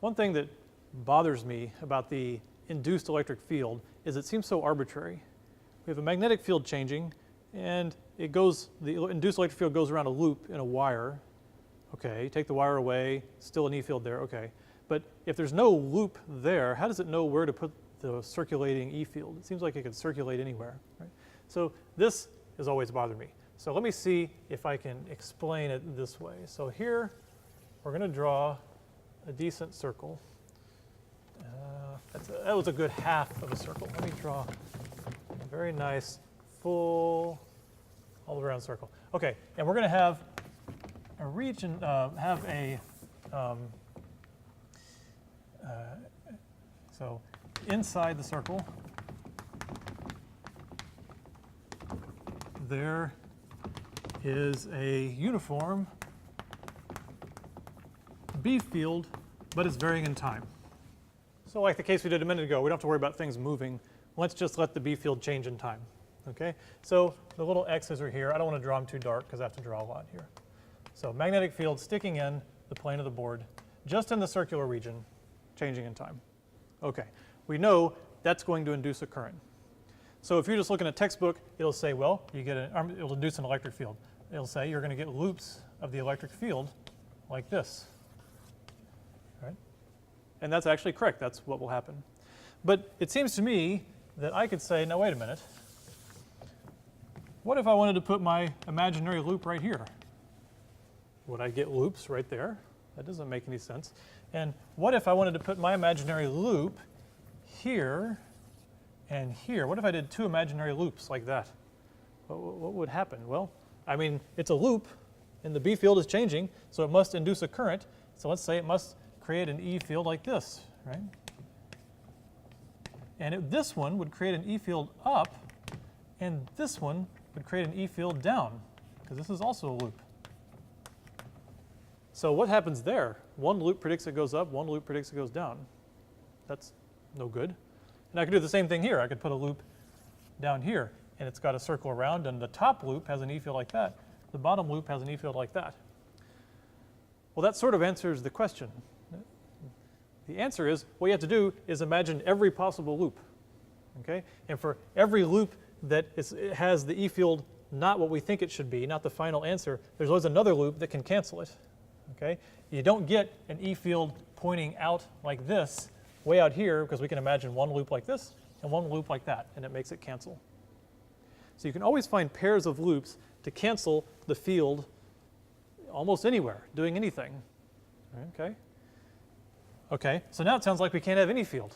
one thing that bothers me about the induced electric field is it seems so arbitrary. We have a magnetic field changing, and it goes, the induced electric field goes around a loop in a wire. Okay, take the wire away, still an E field there, okay. But if there's no loop there, how does it know where to put the circulating E field? It seems like it could circulate anywhere, right? So this has always bothered me. So let me see if I can explain it this way. So here, we're going to draw a decent circle. That was a good half of a circle. Let me draw a very nice, full, all around circle. Okay, and we're going to have a region, so inside the circle, there is a uniform B field, but it's varying in time. So like the case we did a minute ago, we don't have to worry about things moving. Let's just let the B field change in time. Okay? So the little X's are here. I don't want to draw them too dark because I have to draw a lot here. So magnetic field sticking in the plane of the board, just in the circular region, changing in time. Okay, we know that's going to induce a current. So if you're just looking at a textbook, it'll say, well, it'll induce an electric field. It'll say you're going to get loops of the electric field like this, right? And that's actually correct. That's what will happen. But it seems to me that I could say, now wait a minute. What if I wanted to put my imaginary loop right here? Would I get loops right there? That doesn't make any sense. And what if I wanted to put my imaginary loop here and here? What if I did two imaginary loops like that? What would happen? Well, I mean, it's a loop, and the B field is changing, so it must induce a current. So let's say it must create an E field like this, right? And this one would create an E field up, and this one would create an E field down, because this is also a loop. So what happens there? One loop predicts it goes up, one loop predicts it goes down. That's no good. And I could do the same thing here. I could put a loop down here, and it's got a circle around, and the top loop has an E field like that. The bottom loop has an E field like that. Well, that sort of answers the question. The answer is, what you have to do is imagine every possible loop, okay? And for every loop that has the E field not what we think it should be, not the final answer, there's always another loop that can cancel it, okay? You don't get an E field pointing out like this, way out here, because we can imagine one loop like this and one loop like that, and it makes it cancel. So you can always find pairs of loops to cancel the field almost anywhere, doing anything, okay? Okay, so now it sounds like we can't have any field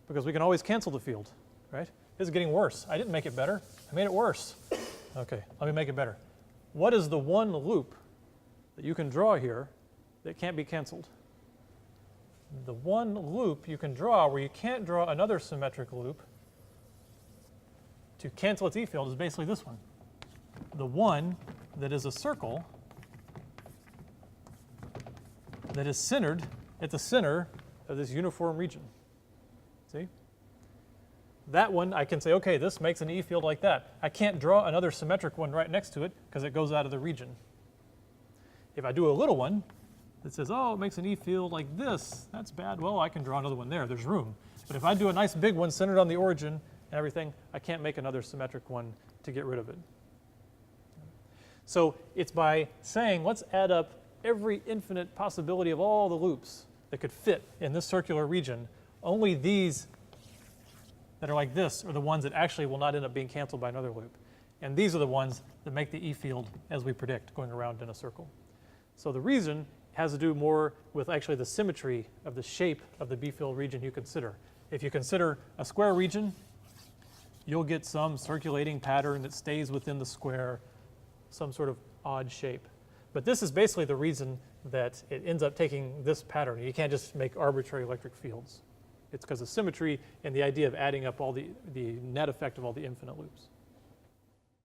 because we can always cancel the field, right? This is getting worse. I didn't make it better. I made it worse. Okay, let me make it better. What is the one loop that you can draw here that can't be canceled? The one loop you can draw where you can't draw another symmetric loop to cancel its E field is basically this one. The one that is a circle that is centered at the center of this uniform region. See? That one, I can say, okay, this makes an E field like that. I can't draw another symmetric one right next to it because it goes out of the region. If I do a little one that says, oh, it makes an E field like this, that's bad. Well, I can draw another one there. There's room. But if I do a nice big one centered on the origin and everything, I can't make another symmetric one to get rid of it. So it's by saying, let's add up every infinite possibility of all the loops that could fit in this circular region. Only these that are like this are the ones that actually will not end up being canceled by another loop. And these are the ones that make the E field as we predict, going around in a circle. So the reason has to do more with actually the symmetry of the shape of the B field region you consider. If you consider a square region, you'll get some circulating pattern that stays within the square, some sort of odd shape. But this is basically the reason that it ends up taking this pattern. You can't just make arbitrary electric fields. It's because of symmetry and the idea of adding up all the net effect of all the infinite loops.